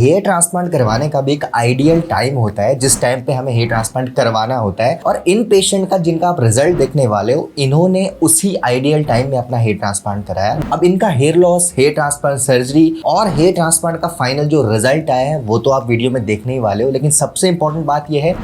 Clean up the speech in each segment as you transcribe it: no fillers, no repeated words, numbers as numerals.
Hair transplant करवाने का भी एक आइडियल टाइम होता है जिस टाइम पे हमें हेयर ट्रांसप्लांट करवाना होता है। और इन पेशेंट का जिनका आप रिजल्ट देखने वाले हो, इन्होंने उसी आइडियल टाइम में अपना हेयर ट्रांसप्लांट कराया। अब इनका hair loss, hair transplant surgery और हेयर ट्रांसप्लांट का फाइनल जो रिजल्ट आया है वो तो आप वीडियो में देखने ही वाले हो। लेकिन सबसे इंपॉर्टेंट बात यह है,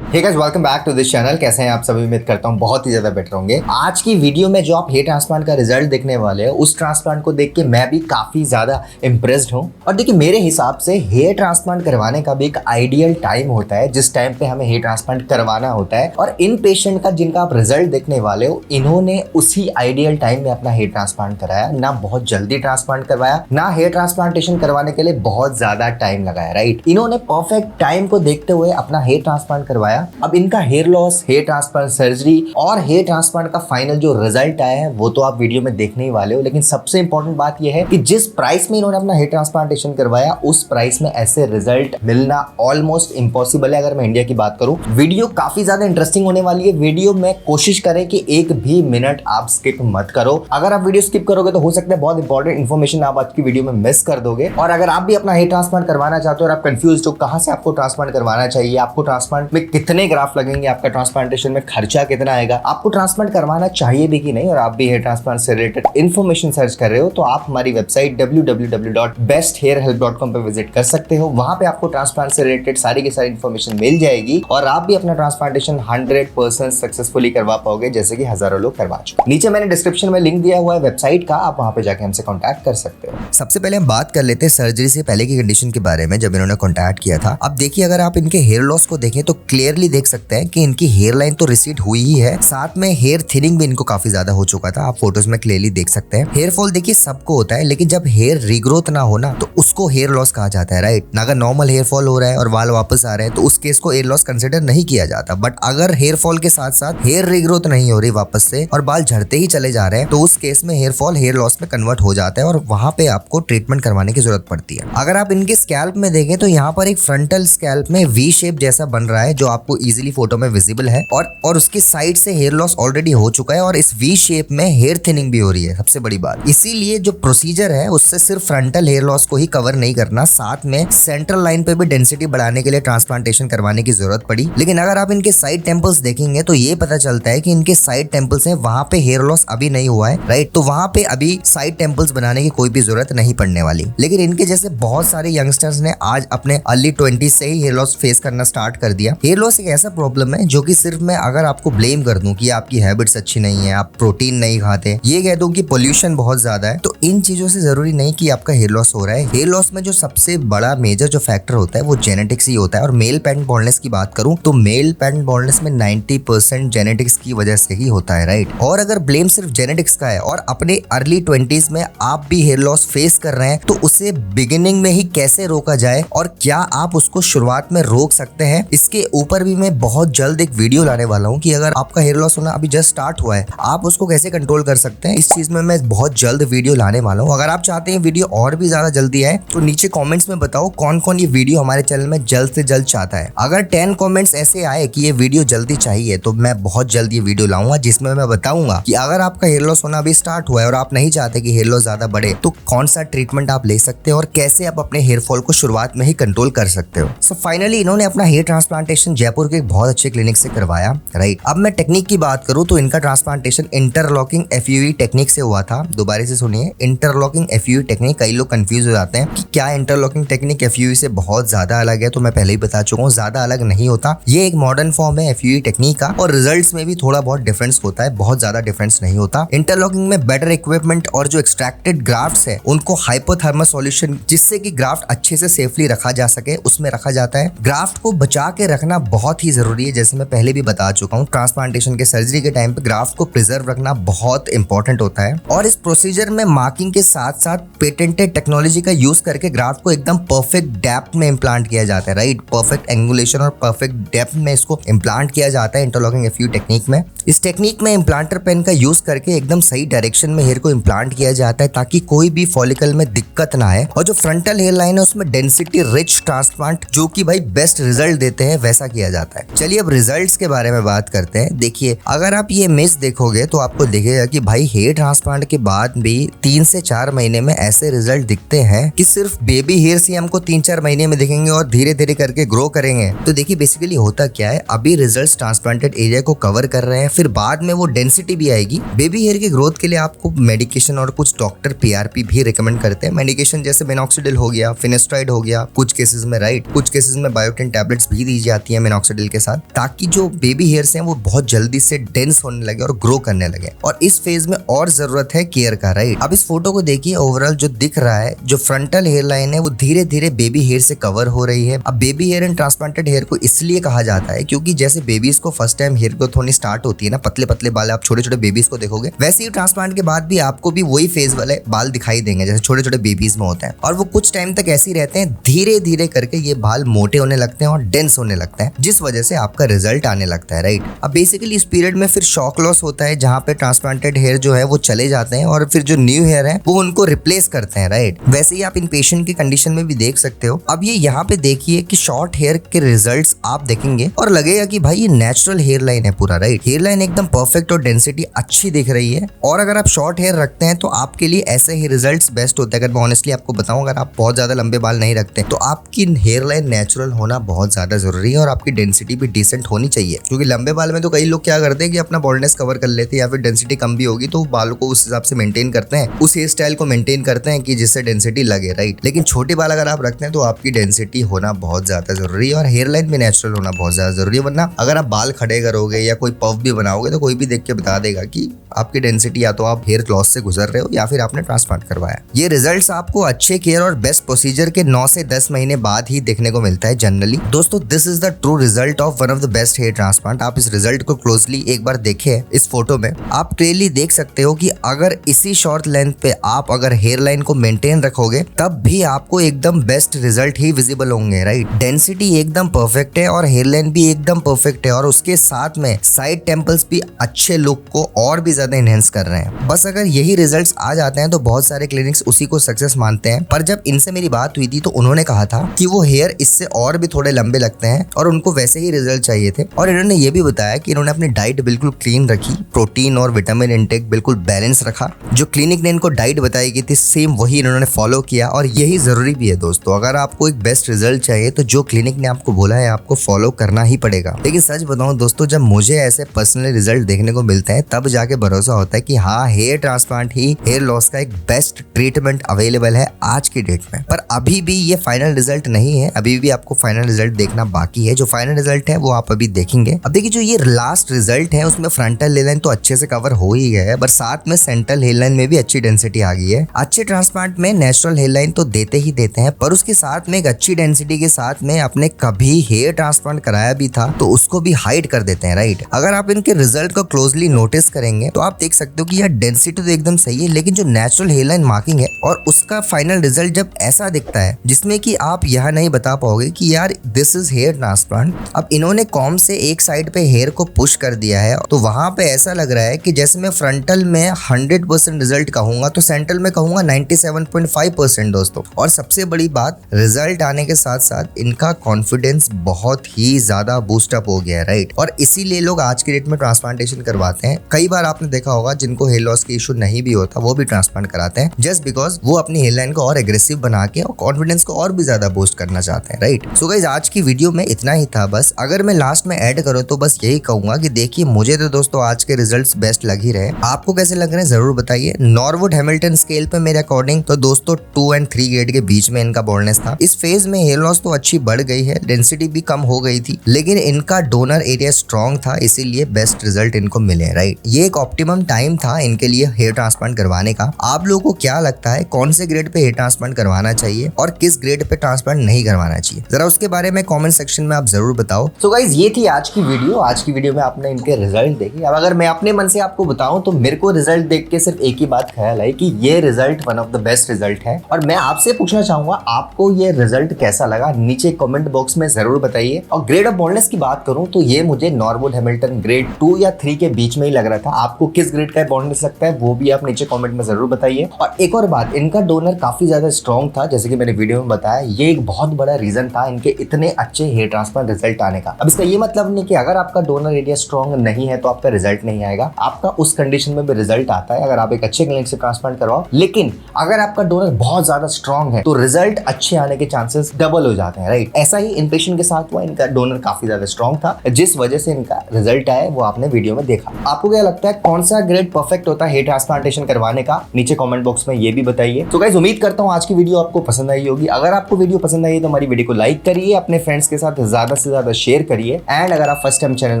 hey guys, welcome back to this channel. कैसे हैं आप सभी? उम्मीद करता हूं बहुत ही ज्यादा बेटर होंगे। आज की वीडियो में जो आप हेयर ट्रांसप्लांट का रिजल्ट देखने वाले हैं, उस ट्रांसप्लांट को देख के मैं भी काफी ज्यादा इंप्रेस्ड हूं। और देखिए, मेरे हिसाब से हेयर ट्रांसप्लांट करवाने का भी एक आइडियल टाइम होता है जिस टाइम पे हमें हेयर ट्रांसप्लांट करवाना होता है। और इन पेशेंट का जिनका आप रिजल्ट देखने वाले हो, इन्होंने उसी आइडियल टाइम में अपना हेयर ट्रांसप्लांट कराया। ना बहुत जल्दी ट्रांसप्लांट करवाया, ना हेयर ट्रांसप्लांटेशन करवाने के लिए बहुत ज्यादा टाइम लगाया। राइट, इन्होंने परफेक्ट टाइम को देखते हुए अपना हेयर ट्रांसप्लांट करवाया। अब इनका hair loss, hair transplant surgery और हेयर ट्रांसप्लांट का फाइनल जो रिजल्ट आया है वो तो आप वीडियो में देखने ही वाले हो। लेकिन सबसे इंपॉर्टेंट बात यह है कि जिस प्राइस में इन्होंने अपना हेयर ट्रांसप्लांटेशन करवाया, उस प्राइस में ऐसे रिजल्ट मिलना ऑलमोस्ट इम्पॉसिबल है। अगर मैं इंडिया की बात करूं, वीडियो काफी ज्यादा इंटरेस्टिंग होने वाली है। वीडियो में कोशिश करें कि एक भी मिनट आप स्किप मत करो। अगर आप वीडियो स्किप करोगे तो हो सकता है बहुत इंपॉर्टेंट इन्फॉर्मेशन आप आज की वीडियो में मिस कर दोगे। और अगर आप भी अपना हेयर ट्रांसप्लांट करवाना चाहते हो और आप कंफ्यूज हो कहां से आपको ट्रांसप्लांट करवाना चाहिए, आपको ट्रांसप्लांट में कितने ग्राफ लगेंगे, आपका ट्रांसप्लांटेशन में खर्चा कितना आएगा, आपको ट्रांसप्लांट करवाना चाहिए भी कि नहीं, और आप भी हेयर ट्रांसप्लांट से रिलेटेड इन्फॉर्मेशन सर्च कर रहे हो, तो आप हमारी वेबसाइट www.besthairhelp.com पे विजिट कर सकते हो। वहां पे आपको ट्रांसप्लांट से रिलेटेड सारी की सारी इन्फॉर्मेशन मिल जाएगी और आप भी अपना ट्रांसप्लांटेशन 100% सक्सेसफुली करवा पाओगे, जैसे कि हजारों लोग करवा चुके। नीचे मैंने डिस्क्रिप्शन में लिंक दिया हुआ है वेबसाइट का, आप वहां पे जाके हमसे कॉन्टैक्ट कर सकते हो। सबसे पहले हम बात कर लेते हैं सर्जरी से पहले की कंडीशन के बारे में, जब इन्होंने कॉन्टैक्ट किया था। अब देखिए, अगर आप इनके हेयर लॉस को देखें तो क्लियरली देख सकते हैं कि इनकी हेयर लाइन तो रिसीड हुई ही है, साथ में हेयर थिनिंग भी इनको काफी ज्यादा हो चुका था। आप फोटोज में क्लियरली देख सकते हैं। हेयर फॉल देखिए सबको होता है, लेकिन जब हेयर रीग्रोथ ना हो ना, तो उसको हेयर लॉस कहा जाता है। राइट, अगर नॉर्मल हेयर फॉल हो रहा है और बाल वापस आ रहे हैं तो उस केस को हेयर लॉस कंसिडर नहीं किया जाता। बट अगर हेयर फॉल के साथ साथ हेयर रीग्रोथ नहीं हो रही वापस से और बाल झड़ते ही चले जा रहे हैं, तो उस केस में हेयर फॉल हेयर लॉस में कन्वर्ट हो जाता है और वहां पे आपको ट्रीटमेंट करवाने की जरूरत पड़ती है। अगर आप इनके स्कैल्प में देखें तो यहाँ पर एक फ्रंटल स्कैल्प में वी शेप जैसा बन रहा है, जो आपको इजीली फोटो में विजिबल है। और उसकी साइड से हेयर लॉस ऑलरेडी हो चुका है और इस वी शेप में हेयर थिनिंग भी हो रही है। सबसे बड़ी बात, इसीलिए जो प्रोसीजर है उससे सिर्फ फ्रंटल हेयर लॉस को ही कवर नहीं करना, साथ में सेंट्रल लाइन पे भी डेंसिटी बढ़ाने के लिए ट्रांसप्लांटेशन करवाने की जरूरत पड़ी। लेकिन अगर आप इनके साइड टेम्पल्स देखेंगे तो ये पता चलता है कि इनके साइड टेम्पल्स हैं, वहां पे हेयर लॉस अभी नहीं हुआ है। राइट, तो वहां पे अभी साइड टेम्पल्स बनाने की कोई भी जरूरत नहीं पड़ने वाली। लेकिन इनके जैसे बहुत सारे यंगस्टर्स ने आज अपने अर्ली 20s से ही हेयर लॉस फेस करना स्टार्ट कर दिया। हेयर लॉस एक ऐसा प्रॉब्लम है जो कि सिर्फ मैं अगर आपको ब्लेम कर दूं कि आपकी हैबिट्स अच्छी नहीं है, आप प्रोटीन नहीं खाते, ये कह दूं कि पोल्यूशन बहुत ज्यादा है, तो इन चीजों से जरूरी नहीं कि आपका हेयर लॉस हो रहा है। हेयर लॉस में जो सबसे बड़ा मेजर जो फैक्टर होता है वो जेनेटिक्स ही होता है। और मेल पैटर्न बॉल्डनेस की बात करूं तो मेल पैटर्न बॉल्डनेस में 90% जेनेटिक्स की वजह से ही होता है। राइट, और अगर ब्लेम सिर्फ जेनेटिक्स का है और अपने अर्ली 20s में आप भी हेयर लॉस फेस कर रहे हैं, तो उसे बिगिनिंग में ही कैसे रोका जाए और क्या आप उसको शुरुआत में रोक सकते हैं, इसके ऊपर भी मैं बहुत जल्द एक वीडियो लाने वाला हूं कि अगर आपका हेयर लॉस होना अभी जस्ट स्टार्ट हुआ है, आप उसको कैसे कंट्रोल कर सकते हैं। इस चीज में मैं बहुत जल्द वीडियो लाने वाला हूं। अगर आप चाहते हैं वीडियो और भी ज्यादा जल्दी आए तो नीचे कमेंट्स में बताओ कौन कौन ये वीडियो हमारे चैनल में जल्द से जल्द चाहता है। अगर 10 कमेंट्स ऐसे आए कि ये वीडियो जल्दी चाहिए तो मैं बहुत जल्द ये वीडियो लाऊंगा, जिसमें मैं बताऊंगा कि अगर आपका हेयर लॉस होना अभी स्टार्ट हुआ है और आप नहीं चाहते कि हेयर लॉस ज्यादा बढ़े, तो कौन सा ट्रीटमेंट आप ले सकते हैं और कैसे आप अपने हेयर फॉल को शुरुआत में ही कंट्रोल कर सकते हो। सो फाइनली इन्होंने अपना हेयर ट्रांसप्लांटेशन जयपुर के एक बहुत अच्छे क्लिनिक से करवाया। राइट, अब मैं टेक्निक की बात करूं तो इनका ट्रांसप्लांटेशन इंटरलॉकिंग FUE टेक्निक से हुआ था। दोबारा से सुनिए, इंटरलॉकिंग FUE टेक्निक। कई लोग कंफ्यूज हो जाते हैं कि क्या इंटरलॉकिंग टेक्निक FUE से बहुत ज्यादा अलग है, तो मैं पहले ही बता चुका हूँ, ज्यादा अलग नहीं होता। ये एक मॉडर्न फॉर्म है FUE टेक्निक का और रिजल्ट्स में भी थोड़ा बहुत डिफरेंस होता है, बहुत ज्यादा डिफरेंस नहीं होता। इंटरलॉकिंग में बेटर इक्विपमेंट और जो एक्सट्रैक्टेड ग्राफ्ट्स है उनको हाइपोथर्मल सॉल्यूशन, जिससे कि ग्राफ्ट अच्छे से सेफली रखा जा सके, उसमें रखा जाता है। ग्राफ्ट को बचा के रखना बहुत ही जरूरी है, जैसे मैं पहले भी बता चुका हूँ। ट्रांसप्लांटेशन के सर्जरी के टाइम पे ग्राफ्ट को प्रिजर्व रखना बहुत इंपॉर्टेंट होता है। और इस प्रोसीजर में मार्किंग के साथ साथ पेटेंटेड टेक्नोलॉजी का यूज करके ग्राफ्ट को एकदम परफेक्ट डेप्थ में इम्प्लांट किया जाता है। राइट, परफेक्ट एंगुलेशन और परफेक्ट डेप्थ में इसको इम्प्लांट किया जाता है इंटरलॉकिंग FUE टेक्निक में। इस टेक्निक में इम्प्लांटर पेन का यूज करके एकदम सही डायरेक्शन में हेयर को इम्प्लांट किया जाता है ताकि कोई भी फॉलिकल में दिक्कत ना आए। और जो फ्रंटल हेयर लाइन है उसमें डेंसिटी रिच ट्रांसप्लांट, जो कि भाई बेस्ट रिजल्ट देते हैं, वैसा किया जाता है। चलिए अब रिजल्ट्स के बारे में बात करते हैं। देखिए अगर आप ये इमेज देखोगे तो आपको दिखेगा कि भाई हेयर ट्रांसप्लांट के बाद भी 3 से 4 महीने में ऐसे रिजल्ट दिखते हैं कि सिर्फ बेबी हेयर्स ही हमको 3-4 महीने में दिखेंगे और धीरे धीरे करके ग्रो करेंगे। तो देखिए बेसिकली होता क्या है, अभी रिजल्ट ट्रांसप्लांटेड एरिया को कवर कर रहे हैं, फिर बाद में वो डेंसिटी भी आएगी। बेबी हेयर की ग्रोथ के लिए आपको मेडिकेशन और कुछ डॉक्टर PRP भी रिकमेंड करते हैं। मेडिकेशन जैसे मिनॉक्सिडिल हो गया, फिनेस्ट्राइड हो गया, कुछ केसेस में कुछ केसेस में बायोटिन टैबलेट्स भी दी जाती है मिनॉक्सिडिल के साथ, ताकि जो बेबी हेयर्स हैं वो बहुत जल्दी से डेंस होने लगे और ग्रो करने लगे। और इस फेज में और जरूरत है केयर का, राइट। अब इस फोटो को देखिए, ओवरऑल जो दिख रहा है, जो फ्रंटल हेयर लाइन है वो धीरे धीरे बेबी हेयर से कवर हो रही है। अब baby hair and transplanted hair को इसलिए कहा जाता है क्योंकि जैसे बेबीज को फर्स्ट टाइम हेयर ग्रोथ होनी स्टार्ट होती है ना, पतले पतले बाल आप छोटे छोटे बेबीज को देखोगे, वैसे ही ट्रांसप्लांट के बाद भी आपको भी वही फेज वाले बाल दिखाई देंगे जैसे छोटे छोटे बेबीज में होते हैं। और वो कुछ टाइम तक ऐसे ही रहते हैं, धीरे धीरे करके ये बाल मोटे होने लगते हैं और डेंस होने लगते हैं, जिस वजह से आपका रिजल्ट आने लगता है, राइट। अब बेसिकली इस पीरियड में फिर शॉक लॉस होता है, जहाँ पे ट्रांसप्लांटेड हेयर जो है वो चले जाते हैं और फिर जो न्यू हेयर है वो उनको रिप्लेस करते हैं, राइट। वैसे ही आप इन पेशेंट की कंडीशन में भी देख सकते हो। अब ये यहाँ पे देखिए कि शॉर्ट हेयर के रिजल्ट्स आप देखेंगे और लगेगा कि भाई ये नेचुरल हेयर लाइन है पूरा, राइट। हेयर लाइन एकदम परफेक्ट और डेंसिटी अच्छी दिख रही है। और अगर आप शॉर्ट हेयर रखते हैं तो आपके लिए ऐसे ही रिजल्ट्स बेस्ट होते हैं। अगर मैं ऑनेस्टली आपको बताऊं, अगर आप बहुत ज्यादा लंबे बाल नहीं रखते तो आपकी हेयर लाइन नेचुरल होना बहुत ज्यादा जरूरी है और आपकी डेंसिटी भी डिसेंट होनी चाहिए। क्योंकि लंबे बाल में तो कई लोग क्या करते हैं कि अपना बॉल्डनेस कवर कर लेते हैं या फिर डेंसिटी कम भी होगी तो बालों को उस हिसाब से मेंटेन करते हैं, उस हेयर स्टाइल को मेंटेन करते हैं कि जिससे डेंसिटी लगे, राइट। लेकिन छोटे बाल अगर आप रखते हैं तो आपकी डेंसिटी होना बहुत ज्यादा जरूरी है और हेयर लाइन भी नेचुरल होना बहुत ज्यादा जरूरी है। वरना अगर आप बाल खड़े करोगे या कोई पफ भी बनाओगे तो कोई भी देख के बता देगा कि आपकी डेंसिटी या तो आप हेयर लॉस से गुजर रहे हो या फिर आपने ट्रांसप्लांट करवाया। ये रिजल्ट्स आपको अच्छे केयर और बेस्ट प्रोसीजर के 9 से 10 महीने बाद ही देखने को मिलता है जनरली। दोस्तों this is the true result of one of the best hair transplant. आप इस रिजल्ट को क्लोजली एक बार देखें। इस फोटो में आप क्लियरली देख सकते हो कि अगर इसी शॉर्ट लेंथ पे आप अगर हेयर लाइन को मेंटेन रखोगे तब भी आपको एकदम बेस्ट रिजल्ट ही विजिबल होंगे, राइट। डेंसिटी एकदम परफेक्ट है और हेयर लाइन भी एकदम परफेक्ट है और उसके साथ में साइड टेम्पल्स भी अच्छे लुक को और भी ज्यादा एनहेंस कर रहे हैं। बस अगर यही रिजल्ट्स आ जाते हैं तो बहुत सारे क्लिनिक्स उसी को सक्सेस मानते हैं। पर जब इनसे मेरी बात हुई थी तो उन्होंने कहा था कि वो हेयर इससे और भी थोड़े लंबे लगते हैं और उनको वैसे ही रिजल्ट चाहिए थे। और इन्होंने ये भी बताया कि इन्होंने अपनी डाइट बिल्कुल क्लीन रखी, प्रोटीन और विटामिन इंटेक बिल्कुल बैलेंस रखा। जो क्लिनिक ने इनको डाइट बताई गई थी सेम वही इन्होंने फॉलो किया और यही जरूरी भी है दोस्तों। अगर आपको एक बेस्ट रिजल्ट चाहिए तो जो क्लिनिक ने आपको बोला है आपको फॉलो करना ही पड़ेगा। लेकिन सच बताऊं दोस्तों, जब मुझे ऐसे पर्सनली रिजल्ट देखने को मिलते हैं तब जाके भरोसा होता है कि हाँ, हेयर ट्रांसप्लांट ही हेयर लॉस का एक बेस्ट ट्रीटमेंट अवेलेबल है आज की डेट में। पर अभी भी ये फाइनल रिजल्ट नहीं है, अभी भी आपको फाइनल रिजल्ट देखना बाकी है। जो फाइनल रिजल्ट है वो आप अभी देखेंगे। अब देखिए जो ये लास्ट रिजल्ट है उसमें फ्रंटल हेयर लाइन तो अच्छे से कवर हो ही गया है, पर साथ में सेंट्रल हेयर लाइन में भी अच्छी डेंसिटी आ गई है। अच्छे ट्रांसप्लांट में नेचुरल हेयर लाइन तो देते ही देते हैं, पर उसके साथ में एक अच्छी डेंसिटी के साथ में आपने कभी हेयर ट्रांसप्लांट कराया भी था तो उसको भी हाइड कर देते हैं, राइट। अगर आप इनके रिजल्ट को क्लोजली नोटिस करेंगे तो आप देख सकते हो कि यार डेंसिटी तो एकदम सही है, लेकिन जो नेचुरल हेयर लाइन मार्किंग है और उसका फाइनल रिजल्ट जब ऐसा दिखता है जिसमें कि आप यह नहीं बता पाओगे कि यार दिस इज हेयर ट्रांसप्लांट। अब इन्होंने कॉम से एक साइड पे हेयर को पुश कर दिया है तो वहां पे ऐसा लग रहा है कि जैसे मैं फ्रंटल में 100% रिजल्ट कहूंगा तो सेंट्रल में कहूंगा 97.5% दोस्तों। और सबसे बड़ी बात, रिजल्ट आने के साथ साथ इनका कॉन्फिडेंस बहुत ही ज्यादा बूस्टअप हो गया है, राइट। और इसीलिए लोग आज की डेट में ट्रांसप्लांटेशन करवाते हैं। कई बार आपने देखा होगा जिनको हेयर लॉस की इशू नहीं भी होता वो भी ट्रांसप्लांट कराते हैं, जस्ट बिकॉज वो अपनी हेयर लाइन को और एग्रेसिव बना के और कॉन्फिडेंस को और भी ज्यादा बूस्ट करना चाहते हैं, राइट। सो गाइस आज की वीडियो में इतना ही था। बस अगर मैं लास्ट में ऐड करूं तो बस यही कहूंगा कि देखिए मुझे तो दोस्तों आज के रिजल्ट्स बेस्ट लग ही रहे। आपको कैसे लग रहे हैं जरूर बताइए। नॉरवुड हैमिल्टन स्केल पे मेरे अकॉर्डिंग तो दोस्तों 2 और 3 ग्रेड के बीच में इनका बॉल्डनेस था। इस फेज में हेयर लॉस तो अच्छी बढ़ गई है, डेंसिटी भी कम हो गई थी, लेकिन इनका डोनर एरिया स्ट्रॉन्ग था, इसीलिए बेस्ट रिजल्ट इनको मिले, राइट। ये एक ऑप्टिमम टाइम था इनके लिए हेयर ट्रांसप्लांट करवाने का। आप लोगों को क्या लगता है कौन से ग्रेड पे हेयर ट्रांसप्लांट करवाना चाहिए और किस ग्रेड पे ट्रांसप्लांट नहीं करवाना चाहिए, जरा उसके बारे में कमेंट सेक्शन में आप जरूर बताओ। तो गाइज ये थी आज की वीडियो। आज की वीडियो में आपने इनके रिजल्ट देखे। अब अगर मैं अपने मन से आपको बताऊं तो मेरे को रिजल्ट देख के सिर्फ एक ही बात ख्याल आई कि ये result one of the best result है। और मैं आपसे पूछना चाहूंगा आपको ये रिजल्ट कैसा लगा, नीचे कमेंट बॉक्स में जरूर बताइए। और ग्रेड ऑफ बॉल्डनेस की बात करूं तो ये मुझे नॉरवुड हैमिल्टन ग्रेड 2 या 3 के बीच में ही लग रहा था। आपको आपको किस ग्रेड का बॉन्डलेस लगता है वो भी आप नीचे कमेंट में जरूर बताइए। और एक और बात, इनका डोनर काफी ज्यादा स्ट्रॉन्ग था, जैसे कि मैंने वीडियो में बताया, ये एक बहुत बड़ा रीजन था इनके इतने अच्छे हेयर ट्रांसप्लांट रिजल्ट आने का। अब इसका ये मतलब नहीं कि अगर आपका डोनर एरिया स्ट्रॉन्ग नहीं है तो आपका रिजल्ट नहीं आएगा, आपका उस कंडीशन में भी रिजल्ट आता है अगर आप एक अच्छे क्लिनिक से ट्रांसप्लांट करवाओ। लेकिन अगर आपका डोनर बहुत ज्यादा स्ट्रॉन्ग है तो रिजल्ट अच्छे आने के चांसेस डबल हो जाते हैं, राइट। ऐसा ही इन पेशेंट के साथ हुआ, इनका डोनर काफी ज्यादा स्ट्रॉन्ग था जिस वजह से इनका रिजल्ट आया वो आपने वीडियो में देखा। आपको क्या लगता है कौन सा ग्रेड परफेक्ट होता है हेयर ट्रांसप्लांटेशन करवाने का, नीचे कमेंट बॉक्स में ये भी बताइए। तो गाइस उम्मीद करता हूं आज की वीडियो आपको पसंद आई होगी। अगर आपको वीडियो पसंद आई तो हमारी वीडियो को लाइक करिए, अपने फ्रेंड्स के साथ ज्यादा से ज्यादा शेयर करिए, एंड अगर आप फर्स्ट टाइम चैनल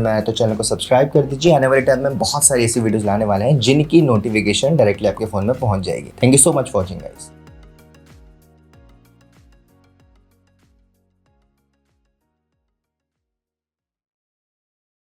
में आए तो चैनल को सब्सक्राइब कर दीजिए। आने वाले टाइम में बहुत सारी ऐसी वीडियोस लाने वाले हैं जिनकी नोटिफिकेशन डायरेक्टली आपके फोन में पहुंच जाएगी। Thank you so much for watching guys.